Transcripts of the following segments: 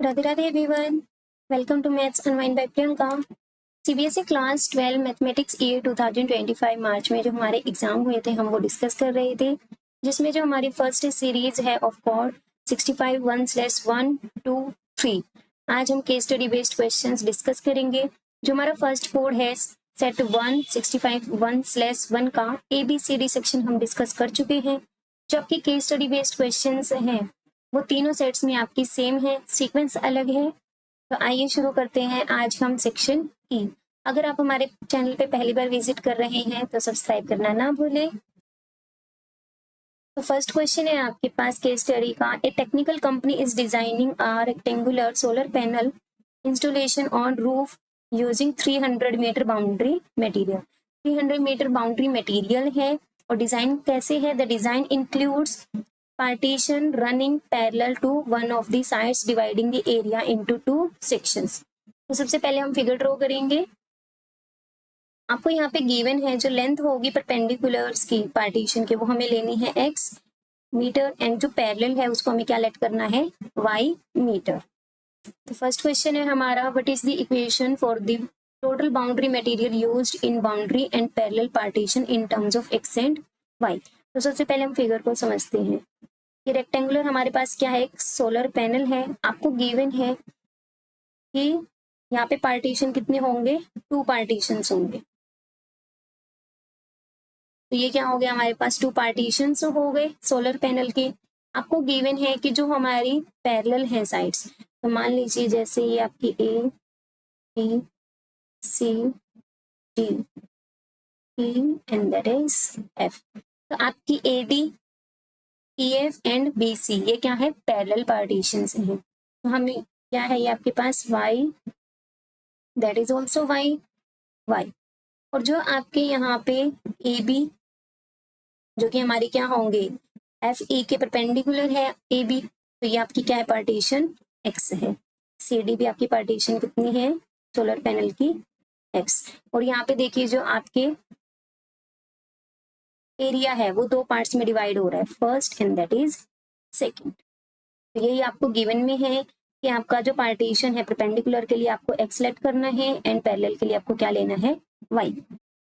Radhe Radhe everyone, welcome to maths unwind by Priyanka. CBSE class 12 mathematics year 2025 March में जो हमारे exam हुए थे हम वो डिस्कस कर रहे थे, जिसमें जो हमारी फर्स्ट सीरीज है ऑफ कोड 65 1/1 2 3। आज हम case study based questions discuss करेंगे। जो हमारा फर्स्ट कोड है सेट 1 65 1/1 का ABCD सेक्शन हम डिस्कस कर चुके हैं। जो आपके केस स्टडी बेस्ड क्वेश्चंस हैं वो तीनों सेट्स में आपकी सेम है, सीक्वेंस अलग है। तो आइए शुरू करते हैं आज हम सेक्शन ई। अगर आप हमारे चैनल पे पहली बार विजिट कर रहे हैं तो सब्सक्राइब करना ना भूलें। तो फर्स्ट क्वेश्चन है आपके पास केस स्टडी का। A technical company is designing a rectangular solar panel installation on roof using 300 metre boundary material. 300 metre boundary material है और डिजाइन कैसे है? The design includes partition running parallel to one of the sides dividing the area into two sections। तो सबसे पहले हम figure draw करेंगे। आपको यहाँ पे गिवन है जो लेंथ होगी परपेंडिकुलर्स की पार्टीशन के वो हमें लेनी है x मीटर एंड जो पैरेलल है उसको हमें क्या लेट करना है y मीटर। तो फर्स्ट क्वेश्चन है हमारा, what is the equation for the total boundary material used in boundary and parallel partition in terms of x and y। तो सबसे पहले हम फिगर को समझते हैं। ये रेक्टेंगुलर हमारे पास क्या है, एक सोलर पैनल है। आपको गिवन है कि यहाँ पे पार्टीशन कितने होंगे, 2 पार्टीशन होंगे। तो ये क्या हो गया हमारे पास, 2 पार्टीशन हो गए सोलर पैनल के। आपको गिवन है कि जो हमारी पैरेलल है साइड्स, तो मान लीजिए जैसे ये आपकी A B C D E and that is F। तो आपकी AD EF एंड BC ये क्या है, पैरेलल पार्टीशंस हैं। तो हमें क्या है, ये आपके पास Y that is also Y। और जो आपके यहाँ पे AB जो कि हमारी क्या होंगे, FE के परपेंडिकुलर है AB, तो ये आपकी क्या है, पार्टीशन X है। CD भी आपकी पार्टीशन कितनी है सोलर पैनल की, X। और यहाँ पे देखिए जो आपके एरिया है वो 2 पार्ट्स में डिवाइड हो रहा है, first and that is second. तो यही आपको गिवन में है कि आपका जो पार्टीशन है परपेंडिकुलर के लिए आपको x लेट करना है एंड पैरेलल के लिए आपको क्या लेना है, y।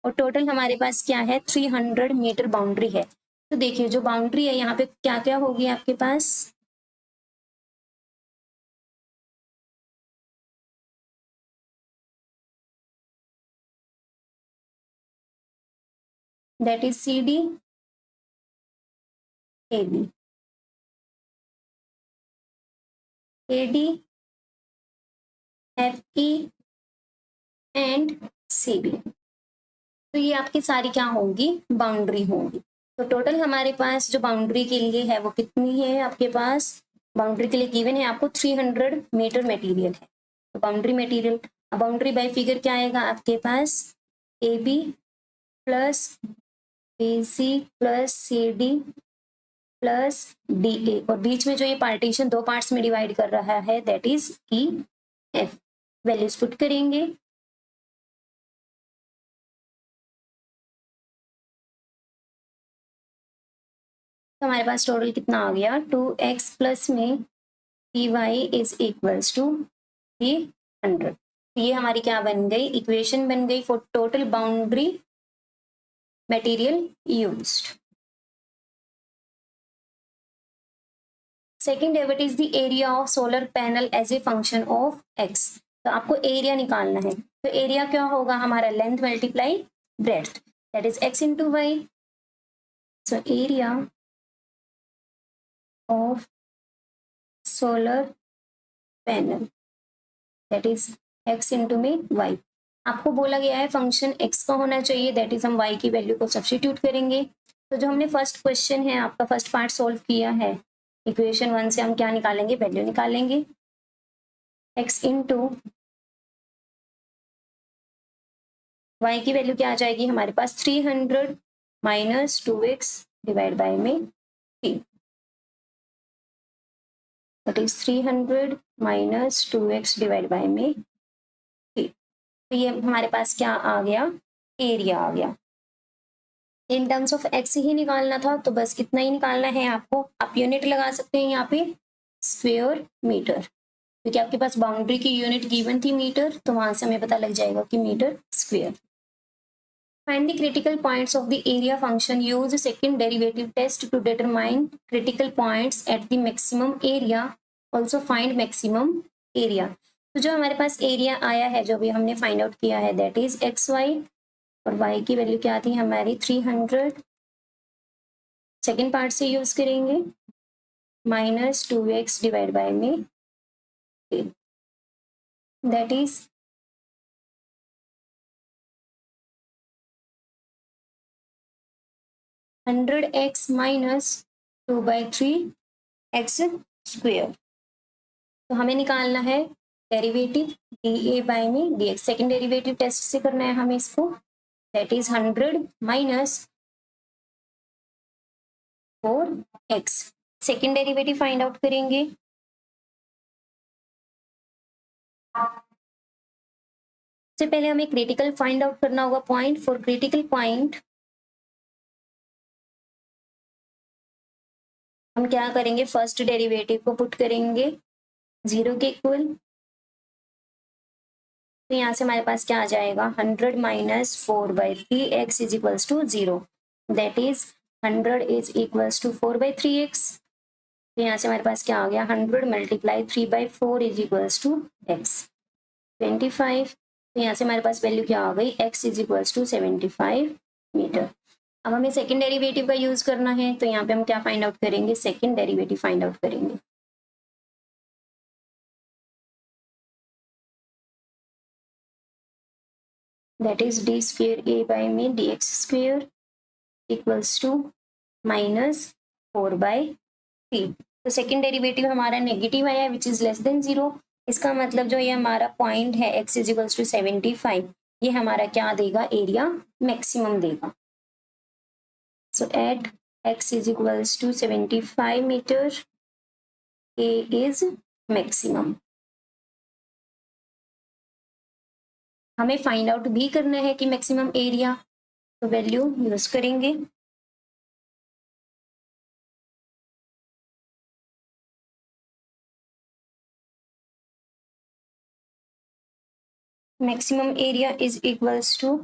और टोटल हमारे पास क्या है, 300 मीटर बाउंड्री है। तो देखिए जो बाउंड्री है यहाँ पे क्या क्या होगी आपके पास, that is CD AB AD FE and CB। तो ये आपकी सारी क्या होंगी, बाउंड्री होंगी। तो टोटल हमारे पास जो बाउंड्री के लिए है वो कितनी है आपके पास, बाउंड्री के लिए गिवन है आपको 300 मीटर मटेरियल है। तो boundary material, boundary by figure क्या आएगा आपके पास, AB plus BC plus CD plus DA, और बीच में जो ये पार्टीशन 2 पार्ट्स में डिवाइड कर रहा है that is EF। Values put करेंगे। तो हमारे पास टोटल कितना आ गया, 2x प्लस में PY इज इक्वल्स टू 300। ये हमारी क्या बन गई, इक्वेशन बन गई for total boundary material used. Second है, what is the area of solar panel as a function of x। तो आपको एरिया निकालना है। तो एरिया क्या होगा हमारा, length multiply breadth, that is x into Y. So area of solar panel that is x into में y। आपको बोला गया है फंक्शन x का होना चाहिए, दैट इज हम y की वैल्यू को सब्स्टिट्यूट करेंगे। तो जो हमने फर्स्ट क्वेश्चन है आपका फर्स्ट पार्ट सॉल्व किया है, इक्वेशन 1 से हम क्या निकालेंगे, वैल्यू निकालेंगे। x इंटू y की वैल्यू क्या आ जाएगी हमारे पास, 300 माइनस 2x डिवाइड बाय में 3, that is 300 minus 2x divide by में 3। तो ये हमारे पास क्या आ गया, एरिया आ गया। इन टर्म्स ऑफ x ही निकालना था तो बस इतना ही निकालना है आपको। आप यूनिट लगा सकते हैं यहाँ पे स्क्वायर मीटर। क्योंकि आपके पास बाउंड्री की यूनिट गिवन थी मीटर, तो वहां से हमें पता लग जाएगा कि metre square. Find the critical points of the area function. Use second derivative test to determine critical points at the maximum area. Also find maximum area. तो जो हमारे पास एरिया आया है, जो भी हमने फाइंड आउट किया है, दैट इज एक्स वाई, और वाई की वैल्यू क्या थी हमारी 300। सेकेंड पार्ट से यूज करेंगे -2x डिवाइड बाय में, that is 100x minus 2/3x square. तो हमें निकालना है डेरिवेटिव डी ए बाई में D X. Second derivative test से करना है हमें इसको, that is 100 minus 4x। Second derivative find out करेंगे। सबसे पहले हमें क्रिटिकल फाइंड आउट करना होगा पॉइंट। फॉर क्रिटिकल पॉइंट हम क्या करेंगे, फर्स्ट डेरिवेटिव को पुट करेंगे 0 के इक्वल। तो यहाँ से हमारे पास क्या आ जाएगा, 100 minus 4/3x is equals to 0, that is 100 is equals to 4/3x। तो यहाँ से हमारे पास क्या आ गया, 100 multiply 3/4 is equals to x 25। तो यहाँ से हमारे पास वैल्यू क्या आ गई, x is equals to 75 metre. अब हमें सेकेंड डेरिवेटिव का यूज करना है, तो यहाँ पे हम क्या फाइंड आउट करेंगे, सेकेंड डेरिवेटिव फाइंड आउट करेंगे। That is d square a by में D x square equals to -4/3। तो सेकेंड डेरिवेटिव हमारा नेगेटिव आया विच इज लेस देन 0। इसका मतलब जो ये हमारा पॉइंट है x इज इक्वल्स टू 75, ये हमारा क्या देगा, एरिया मैक्सिमम देगा। So at x is equals to 75 metre, a is maximum. हमें फाइंड आउट भी करना है कि मैक्सिमम एरिया, तो वैल्यू यूज करेंगे। Maximum area is equals to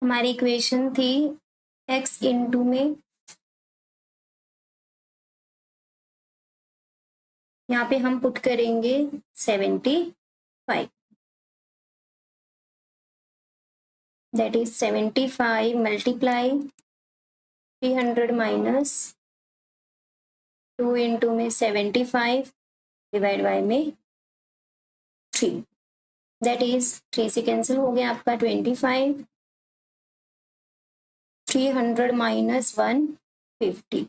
हमारी इक्वेशन थी x इंटू में, यहाँ पे हम पुट करेंगे 75, that is 75 multiply 300 minus 2 into में 75 डिवाइड बाय में 3, दैट इज 3 से कैंसिल हो गया आपका 25, 300 माइनस 150,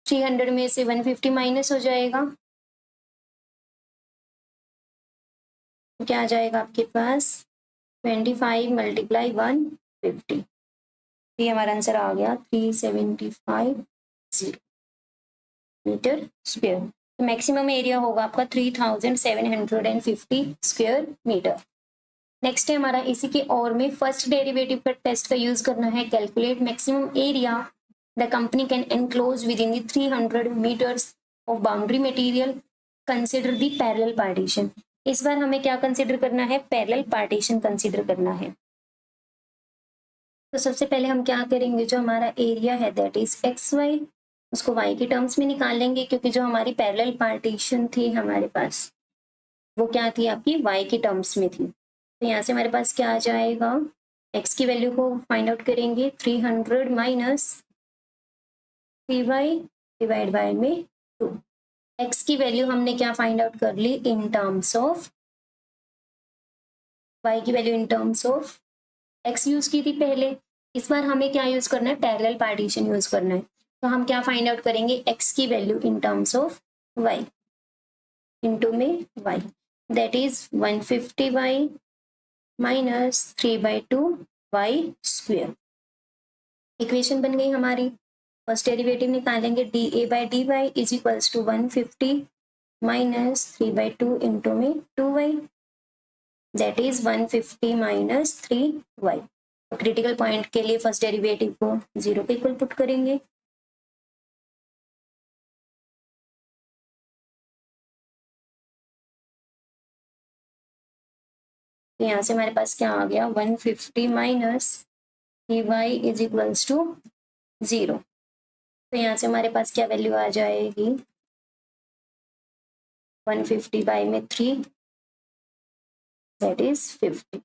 300 में से 150 माइनस हो जाएगा, क्या आ जाएगा आपके पास 25 मल्टीप्लाई 150। ये हमारा आंसर आ गया 375 मीटर स्क्वेयर। तो मैक्सिमम एरिया होगा आपका 3750 स्क्वेयर मीटर। नेक्स्ट है हमारा इसी के और में फर्स्ट डेरिवेटिव का टेस्ट का यूज करना है। Calculate maximum area the company can enclose within the 300 metres of boundary material, consider the parallel partition. इस बार हमें क्या कंसिडर करना है, पैरेलल पार्टीशन कंसिडर करना है। तो सबसे पहले हम क्या करेंगे, जो हमारा एरिया है दैट इज एक्स वाई, उसको वाई के टर्म्स में निकालेंगे, क्योंकि जो हमारी पैरेलल पार्टीशन थी हमारे पास वो क्या थी, आपकी वाई के टर्म्स में थी। तो यहाँ से हमारे पास क्या आ जाएगा, x की वैल्यू को फाइंड आउट करेंगे 300 माइनस 3y डिवाइड बाय में 2। x की वैल्यू हमने क्या फाइंड आउट कर ली, इन टर्म्स ऑफ y की value in terms of x use की थी पहले। इस बार हमें क्या यूज करना है, पैरेलल पार्टीशन यूज करना है। तो हम क्या फाइंड आउट करेंगे, x की value in terms of y into में y, that is 150y minus 3/2y square. Equation बन गई हमारी। फर्स्ट डेरिवेटिव निकालेंगे, D A by D Y is equals to 150 minus 3/2 into में 2y, that is 150 minus 3y। तो critical point के लिए first derivative को 0 के इक्वल पुट करेंगे। तो यहाँ से हमारे पास क्या आ गया, 150 minus 3y is equals to 0। तो यहाँ से हमारे पास क्या वैल्यू आ जाएगी, 150 बाई में 3 दैट इज 50।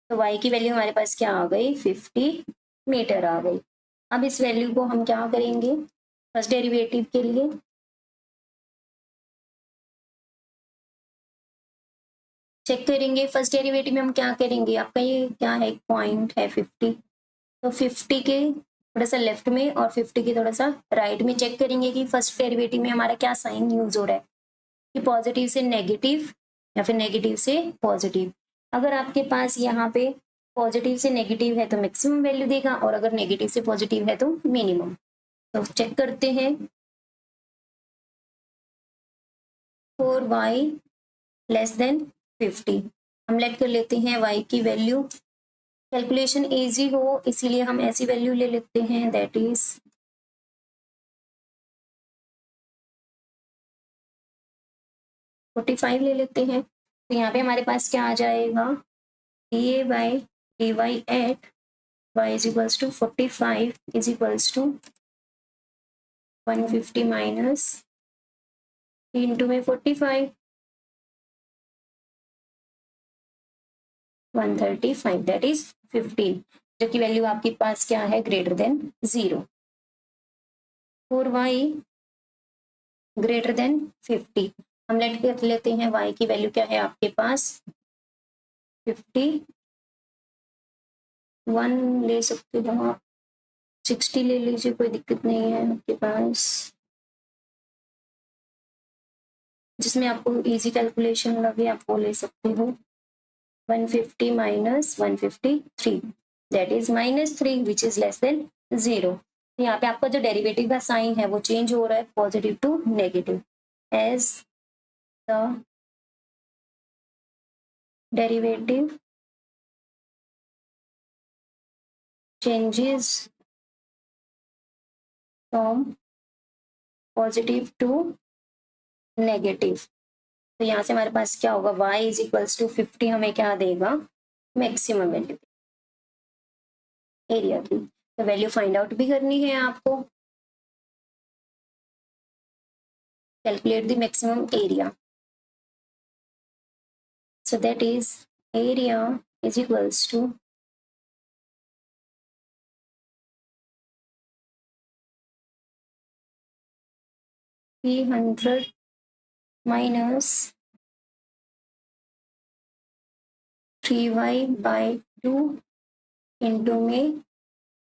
तो y की वैल्यू हमारे पास क्या आ गई, 50 मीटर आ गई। अब इस वैल्यू को हम क्या करेंगे, फर्स्ट डेरिवेटिव के लिए चेक करेंगे। फर्स्ट डेरिवेटिव में हम क्या करेंगे, आपका ये क्या है, पॉइंट है 50, तो 50 के थोड़ा सा लेफ्ट में और 50 के थोड़ा सा राइट में चेक करेंगे कि फर्स्ट डेरिवेटिव में हमारा क्या साइन यूज हो रहा है, कि पॉजिटिव से नेगेटिव या फिर नेगेटिव से पॉजिटिव। अगर आपके पास यहाँ पे पॉजिटिव से नेगेटिव है तो मैक्सिमम वैल्यू देगा, और अगर नेगेटिव से पॉजिटिव है तो मिनिमम। तो चेक करते हैं, 4y लेस देन 50 हम लेट कर लेते हैं y की वैल्यू। कैलकुलेशन इजी हो इसीलिए हम ऐसी वैल्यू ले लेते हैं, दैट इज 45 ले लेते हैं। तो यहाँ पे हमारे पास क्या आ जाएगा, dA by dy at y is equals to 45 is equals to 150 minus 3 into में 45 135 दैट इज 15, जो कि वैल्यू आपके पास क्या है, greater than 0। 4y greater than 50 हम लेट कर लेते हैं, y की वैल्यू क्या है आपके पास 51 ले सकते हो आप, 60 ले लीजिए, कोई दिक्कत नहीं है आपके पास, जिसमें आपको इजी कैलकुलेशन लगे आप वो ले सकते हो। 150 minus 153 that is -3 which is less than 0। यहाँ पे आपका जो डेरिवेटिव का साइन है वो चेंज हो रहा है positive to negative, as the derivative changes from positive to negative. तो यहाँ से हमारे पास क्या होगा, y इज इक्वल्स टू 50 हमें क्या देगा, मैक्सिमम वैल्यू एरिया की। तो वैल्यू फाइंड आउट भी करनी है आपको, calculate the maximum area. So that is area is equals to 300 minus 3y by 2 into में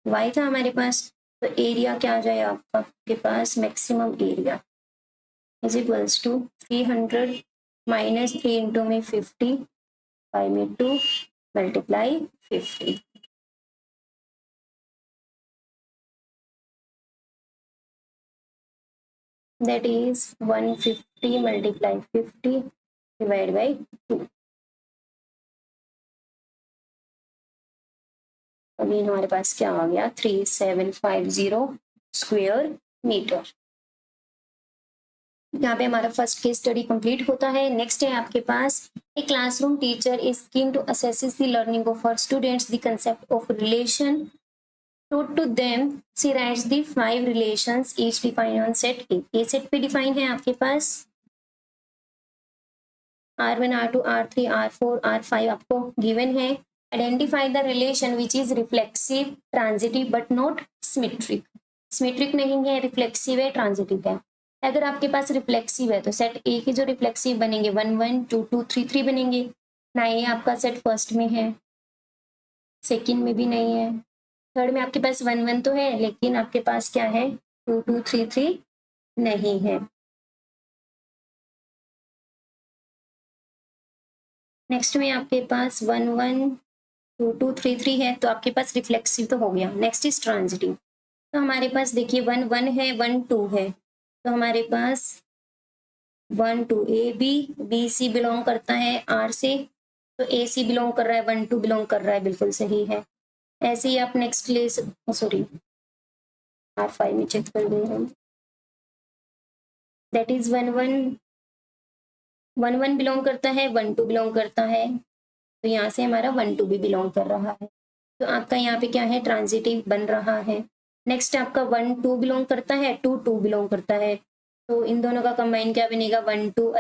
y था हमारे पास, तो एरिया क्या आ जाए आपके पास, maximum area is equals to 300 minus 3 into में 50 बाई में 2 multiply 50। That is 150 multiply 50 divide by 2। अभी हमारे पास क्या आ गया, 3750 स्क्वायर मीटर। यहाँ पे हमारा फर्स्ट केस स्टडी कंप्लीट होता है। नेक्स्ट है आपके पास, a classroom teacher is keen to assess the learning of her students the concept of relation taught to them, she writes the 5 relations each defined on set A। ये set पे define है आपके पास R1 R2 R3 R4 R5 आपको given है। Identify the relation which is reflexive transitive but not symmetric. Symmetric नहीं है, reflexive है, transitive है। अगर आपके पास रिफ्लेक्सिव है तो सेट ए के जो रिफ्लेक्सिव बनेंगे 1 1 2 2 3 3 बनेंगे ना, ये आपका सेट फर्स्ट में है, सेकंड में भी नहीं है, थर्ड में आपके पास 1 1 तो है लेकिन आपके पास क्या है 2 2 3 3 नहीं है। नेक्स्ट में आपके पास 1 1 2 2 3 3 है, तो आपके पास रिफ्लेक्सिव तो हो गया। नेक्स्ट इज ट्रांजिटिव, तो हमारे पास देखिए 1 1 है 1 2 है, तो हमारे पास 1 2 ए बी सी बिलोंग करता है आर से, तो ए सी बिलोंग कर रहा है 1 2 बिलोंग कर रहा है, बिल्कुल सही है। ऐसे ही आप नेक्स्ट ले सकते, सॉरी R5 में चेक कर दें हम, दैट इज 1 1 बिलोंग करता है, 1 2 बिलोंग करता है, तो यहाँ से हमारा 1 2 भी बिलोंग कर रहा है, तो आपका यहाँ पे क्या है, ट्रांजिटिव बन रहा है। नेक्स्ट आपका 1 2 बिलोंग करता है, 2 2 बिलोंग करता है, तो इन दोनों का कंबाइन क्या बनेगा, 1 2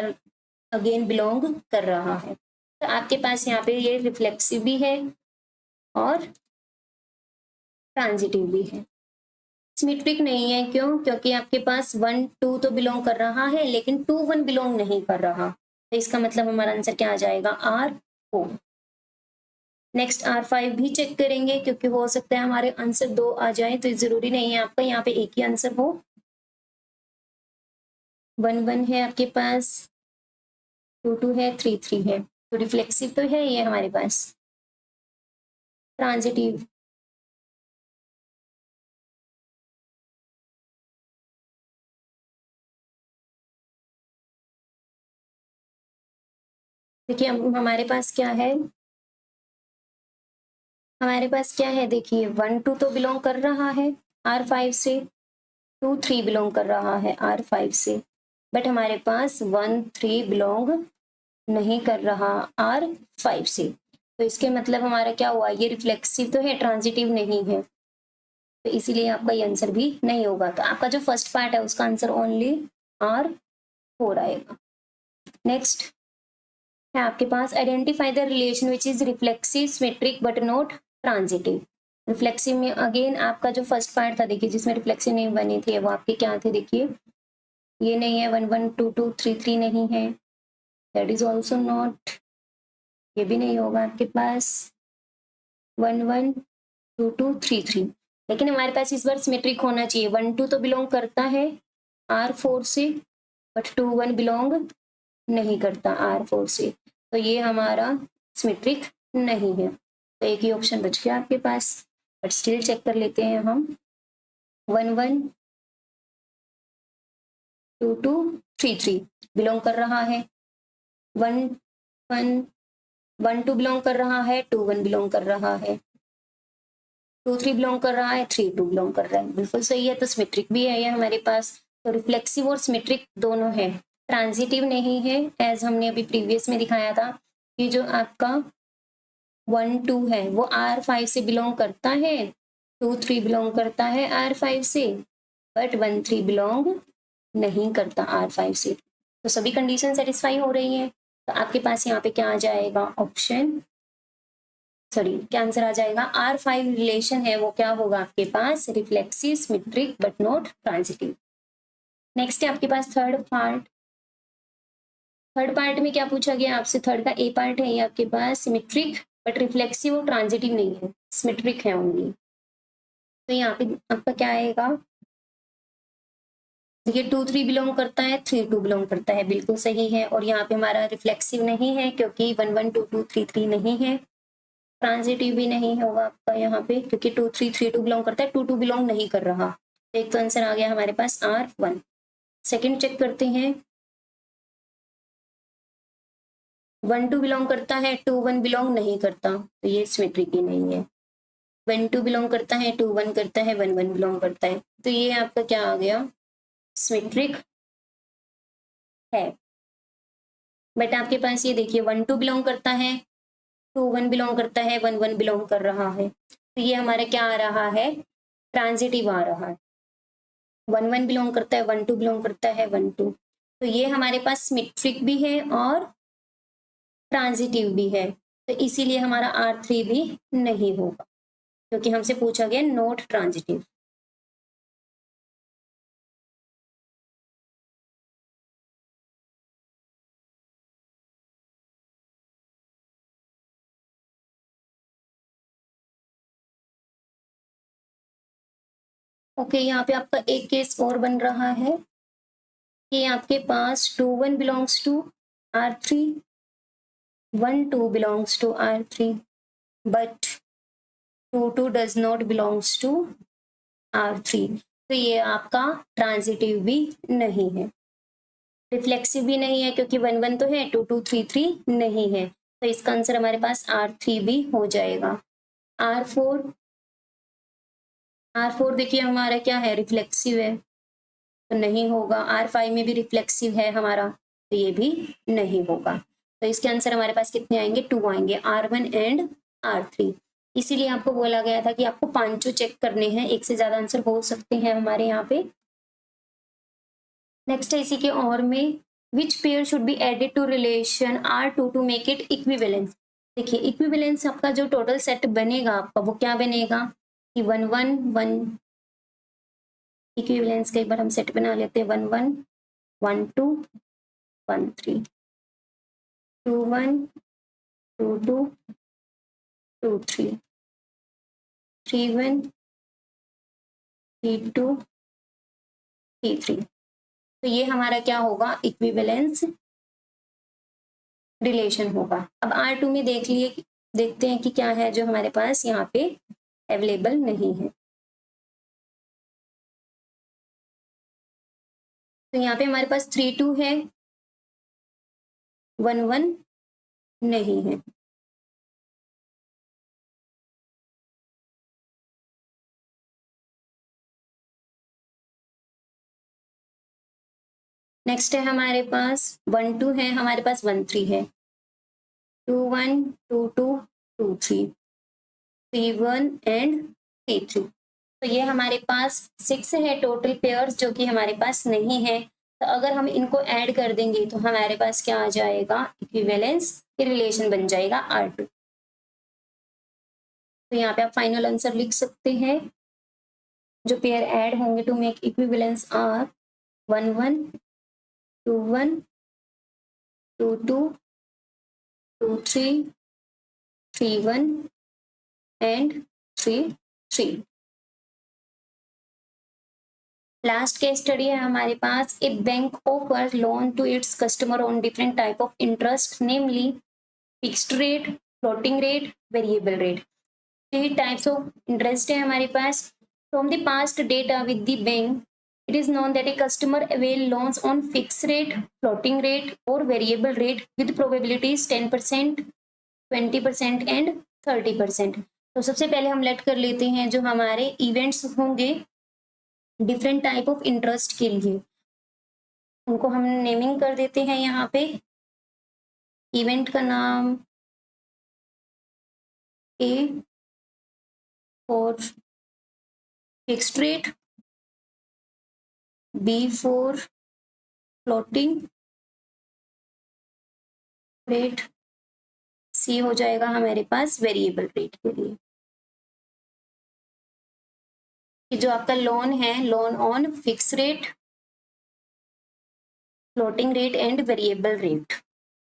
अगेन बिलोंग कर रहा है। तो आपके पास यहाँ पे ये रिफ्लेक्सिव भी है और ट्रांजिटिव भी है। सिमेट्रिक नहीं है, क्यों, क्योंकि आपके पास 1 2 तो बिलोंग कर रहा है लेकिन 2 1 बिलोंग नहीं कर रहा, तो इसका मतलब हमारा आंसर क्या आ जाएगा, R4। नेक्स्ट R5 भी चेक करेंगे, क्योंकि हो सकता है हमारे आंसर 2 आ जाए, तो जरूरी नहीं है आपका यहाँ पे एक ही आंसर हो। 1 1 है आपके पास, 2 2 है, 3 3 है, तो रिफ्लेक्सिव तो है ये हमारे पास। ट्रांजिटिव, देखिए हमारे पास क्या है, हमारे पास क्या है, देखिए 1 2 तो बिलोंग कर रहा है R5 से, 2 3 बिलोंग कर रहा है R5 से, बट हमारे पास 1 3 बिलोंग नहीं कर रहा R5 से, तो इसके मतलब हमारा क्या हुआ, ये रिफ्लेक्सिव तो है, ट्रांजिटिव नहीं है, तो इसीलिए आपका ये आंसर भी नहीं होगा। तो आपका जो फर्स्ट पार्ट है उसका आंसर ओनली R4 आएगा। नेक्स्ट है आपके पास, identify the relation which is reflexive symmetric but not transitive. Reflexive में अगेन आपका जो फर्स्ट पार्ट था, देखिए जिसमें रिफ्लेक्सिव नहीं बनी थी, वो आपके क्या थे, देखिए ये नहीं है, 1 1 2 2 3 3 नहीं है, दैट इज ऑल्सो नॉट, ये भी नहीं होगा आपके पास, 1 1 2 2 3 3, लेकिन हमारे पास इस बार सिमेट्रिक होना चाहिए। 1 2 तो बिलोंग करता है R4 से, बट 2 1 बिलोंग नहीं करता R4 से, तो ये हमारा सिमेट्रिक नहीं है, तो एक ही ऑप्शन बच गया आपके पास, बट स्टिल चेक कर लेते हैं हम। 1 1 2 2 3 3 बिलोंग कर रहा है, 1 1 1 2 बिलोंग कर रहा है, 2 1 बिलोंग कर रहा है, 2 3 बिलोंग कर रहा है, 3 2 बिलोंग कर रहा है, बिल्कुल सही है, तो सिमेट्रिक भी है ये हमारे पास। तो रिफ्लेक्सिव और सिमेट्रिक दोनों है, ट्रांजिटिव नहीं है, एज हमने अभी प्रीवियस में दिखाया था कि जो आपका 1 2 है वो R5 से बिलोंग करता है, 2 3 बिलोंग करता है R5 से, बट 1 3 बिलोंग नहीं करता R5 से, तो सभी कंडीशन सेटिस्फाई हो रही है, तो आपके पास यहाँ पे क्या आ जाएगा, ऑप्शन, सॉरी क्या आंसर आ जाएगा, R5 रिलेशन है वो क्या होगा आपके पास, reflexive symmetric but not transitive. Next है आपके पास थर्ड पार्ट। थर्ड पार्ट में क्या पूछा गया आपसे, थर्ड का ए पार्ट है ये आपके पास, सिमेट्रिक बट रिफ्लेक्सिव और ट्रांजिटिव नहीं है, सिमेट्रिक है ओनली, तो यहाँ पे आपका क्या आएगा, देखिए 2 3 बिलोंग करता है, 3 2 बिलोंग करता है, बिल्कुल सही है, और यहाँ पे हमारा रिफ्लेक्सिव नहीं है क्योंकि 1 1 2 2 3 3 नहीं है, ट्रांजिटिव भी नहीं होगा आपका यहाँ पे क्योंकि 2 3 3 2 बिलोंग करता है, 2 2 बिलोंग नहीं कर रहा, एक तो आंसर आ गया हमारे पास R1। सेकंड चेक करते हैं, 1 2 बिलोंग करता है, 2 1 बिलोंग नहीं करता, तो ये सिमेट्रिक ही नहीं है, 1 2 बिलोंग करता है, 2 1 करता है, 1 1 बिलोंग करता है, तो ये आपका क्या आ गया, सिमेट्रिक है। बट आपके पास ये देखिए 1 2 बिलोंग करता है, 2 1 बिलोंग करता है, 1 1 बिलोंग कर रहा है, तो ये हमारा क्या आ रहा है, ट्रांजिटिव आ रहा है, 1 1 बिलोंग करता है, 1 2 बिलोंग करता है, 1 2, तो ये हमारे पास सिमेट्रिक भी है और ट्रांजिटिव भी है, तो इसीलिए हमारा R3 भी नहीं होगा क्योंकि हमसे पूछा गया नॉट ट्रांजिटिव। ओके, यहाँ पे आपका एक केस और बन रहा है कि आपके पास 2 1 belongs to R3, 1 2 belongs to R3, but 2 2 does not belongs to R3, तो ये आपका ट्रांजिटिव भी नहीं है, रिफ्लेक्सिव भी नहीं है क्योंकि 1 1 तो है, 2 2 3 3 नहीं है, तो इसका आंसर हमारे पास R3 भी हो जाएगा। R4 R4 देखिए हमारा क्या है, रिफ्लेक्सिव है, तो नहीं होगा। R5 में भी रिफ्लेक्सिव है हमारा, तो ये भी नहीं होगा। तो इसके आंसर हमारे पास कितने आएंगे, 2 आएंगे, R1 एंड R3। इसीलिए आपको बोला गया था कि आपको पांचों चेक करने हैं, एक से ज्यादा आंसर हो सकते हैं हमारे यहाँ पे। नेक्स्ट है इसी के और में, which pair should be added to relation R2 to make it equivalence. देखिए इक्विवेलेंस आपका जो टोटल सेट बनेगा आपका वो क्या बनेगा कि 1 1 1, इक्विवेलेंस का एक बार हम सेट बना लेते हैं, 1 1 1 2 1 3, 2 1 2 2 2 3, 3 1 3 2 3 3। तो ये हमारा क्या होगा, इक्विवेलेंस रिलेशन होगा। अब R2 में देखते हैं कि क्या है जो हमारे पास यहाँ पे अवेलेबल नहीं है। तो यहाँ पे हमारे पास 3 2 है, 1 1 नहीं है। नेक्स्ट है हमारे पास 1 2 है, हमारे पास 1 3 है, 2 1 2 2 2 3, 3 1 एंड 3 3। तो ये हमारे पास 6 है टोटल पेयर्स जो कि हमारे पास नहीं है। तो अगर हम इनको ऐड कर देंगे तो हमारे पास क्या आ जाएगा, इक्विवेलेंस की रिलेशन बन जाएगा R2। तो यहाँ पे आप फाइनल आंसर लिख सकते हैं, जो पेयर ऐड होंगे to make equivalence are 1 1 2 1 2 2 2 3 3 1 and 3 3। Last case study है हमारे पास, a bank offer loan to its customer on different type of interest, namely fixed rate, floating rate, variable rate. 3 types of interest है हमारे पास। From the past data with the bank, it is known that a customer avail loans on fixed rate, floating rate or variable rate with probabilities 10%, 20% and 30%। तो सबसे पहले हम late कर लेते हैं जो हमारे इवेंट्स होंगे डिफरेंट टाइप ऑफ इंटरेस्ट के लिए, उनको हम नेमिंग कर देते हैं यहाँ पे। इवेंट का नाम A for fixed rate, B for floating rate, C हो जाएगा हमारे पास वेरिएबल रेट के लिए। कि जो आपका लोन है, loan on fix rate, floating rate and variable rate.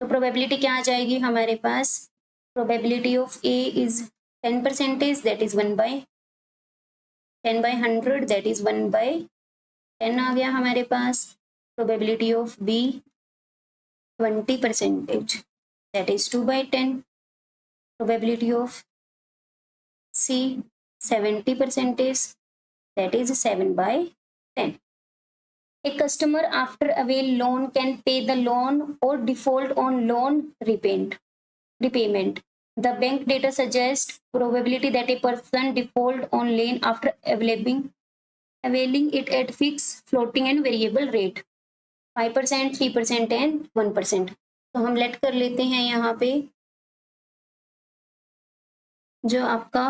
तो प्रोबेबिलिटी क्या आ जाएगी हमारे पास, probability of A is 10%, that is 1/10/100, that is 1/10 आ गया हमारे पास। Probability of B 20%, that is 2/10। Probability of C 70%, that is 7/10. A customer after avail loan can pay the loan or default on loan repayment. The bank data suggests probability that a person default on loan after availing it at fixed, floating and variable rate 5%, 3% and 1%। तो हम late कर लेते हैं यहाँ पे जो आपका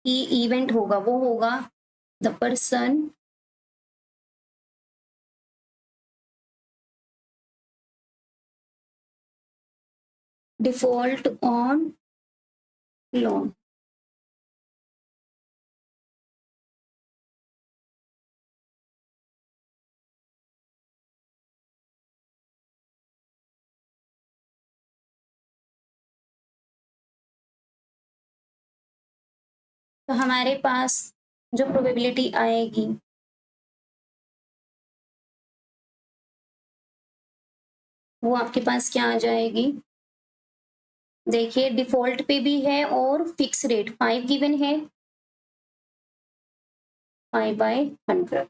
event होगा वो होगा the person default on loan। तो हमारे पास जो प्रोबेबिलिटी आएगी वो आपके पास क्या आ जाएगी, देखिए डिफॉल्ट पे भी है और फिक्स रेट 5 गिवन है, 5/100।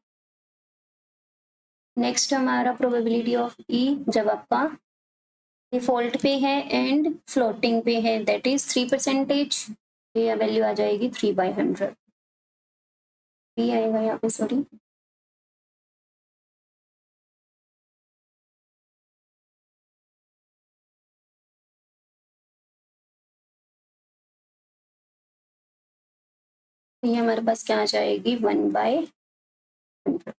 नेक्स्ट हमारा प्रोबेबिलिटी ऑफ ई जब आपका डिफॉल्ट पे है एंड फ्लोटिंग पे है, दैट इज 3%, ये वैल्यू आ जाएगी 3/100। बी आएगा यहाँ पे, सॉरी। ये हमारे पास क्या आ जाएगी, 1/100।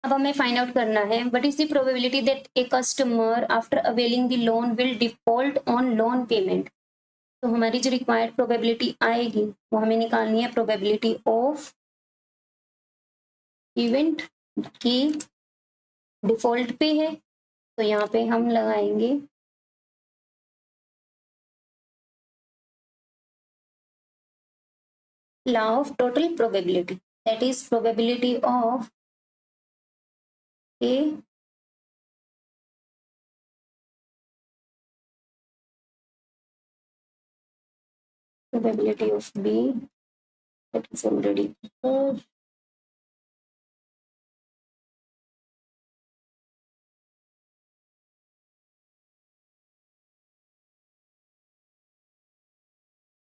अब हमें फाइंड आउट करना है what is the probability that a customer after availing the loan will default on loan payment. तो हमारी जो रिक्वायर्ड प्रोबेबिलिटी आएगी वो हमें निकालनी है, प्रोबेबिलिटी ऑफ इवेंट की डिफॉल्ट पे है, तो यहाँ पे हम लगाएंगे law of total probability, that is probability of A probability of B, that is already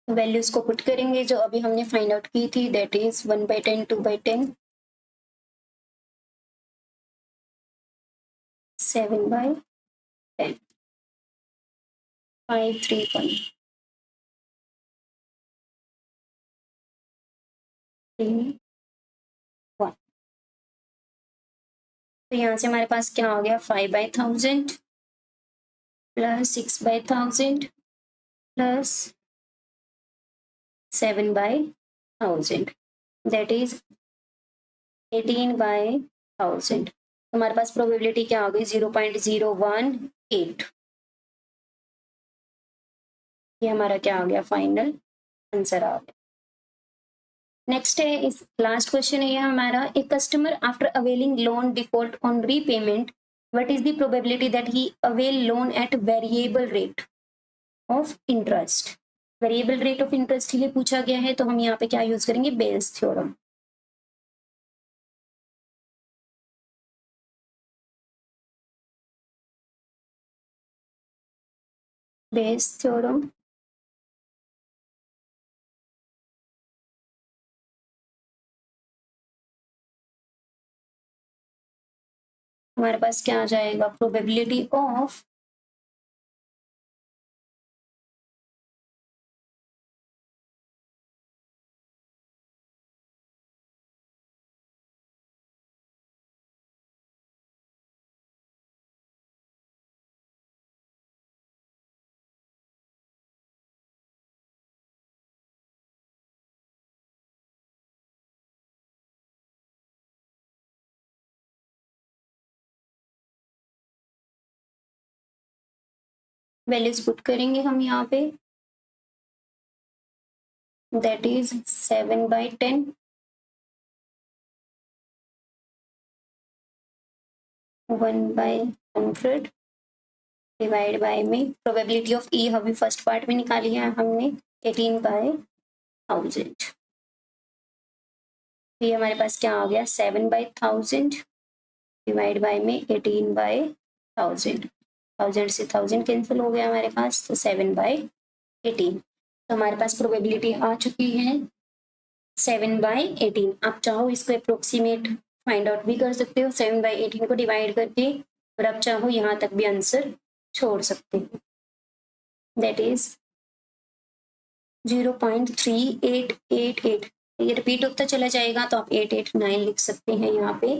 values को पुट करेंगे जो अभी हमने फाइंड आउट की थी, दैट इज 1/10, 2/10, 7/10, 5, 3, 1, 3, 1। तो यहाँ से हमारे पास क्या हो गया, 5/1000 प्लस 6/1000 प्लस 7/1000, दैट इज 18/1000। हमारे पास प्रोबेबिलिटी क्या हो गई, 0.018। ये हमारा क्या आ गया, फाइनल आंसर आ गया। नेक्स्ट है, इस लास्ट क्वेश्चन है ये हमारा, a customer after availing loan default on repayment, what is the probability that he avail loan eight variable rate of interest. Variable rate of interest के लिए पूछा गया है, तो हम यहाँ पे क्या यूज करेंगे, बेल्स थ्योरम। बेल्स थ्योरम हमारे पास क्या आ जाएगा, प्रोबेबिलिटी ऑफ वैल्यूज पुट करेंगे हम यहाँ पे, दैट इज 7/10, 1/100 डिवाइड बाय में प्रोबेबिलिटी ऑफ ई अभी फर्स्ट पार्ट में निकाली है हमने, 18/1000। ये हमारे पास क्या आ गया, 7/1000 डिवाइड बाय में 18/1000। 1000 से 1000 कैंसिल हो गया हमारे पास, तो 7/18। तो हमारे पास प्रोबेबिलिटी आ चुकी है 7/18। आप चाहो इसको अप्रोक्सीमेट फाइंड आउट भी कर सकते हो, 7/18 को डिवाइड करके, और आप चाहो यहाँ तक भी आंसर छोड़ सकते हो, दैट इज 0.3888। ये रिपीट होता चला जाएगा तो आप 889 लिख सकते हैं, यहाँ पे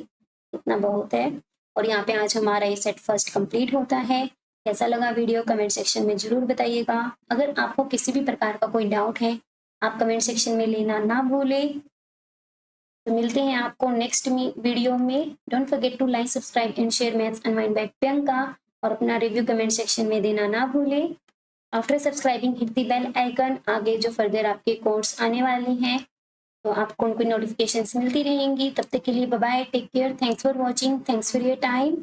इतना बहुत है। और यहाँ पे आज हमारा ये सेट फर्स्ट कंप्लीट होता है। कैसा लगा वीडियो कमेंट सेक्शन में जरूर बताइएगा। अगर आपको किसी भी प्रकार का कोई डाउट है आप कमेंट सेक्शन में लेना ना भूलें। तो मिलते हैं आपको नेक्स्ट वीडियो में। Don't forget to like, subscribe and share maths unwind by Priyanka, और अपना रिव्यू कमेंट सेक्शन में देना ना भूलें। After subscribing hit the bell icon. आगे जो फर्दर आपके कोर्स आने वाले हैं तो आपको उनको नोटिफिकेशंस मिलती रहेंगी। तब तक के लिए bye bye, take care, thanks for watching, thanks for your time.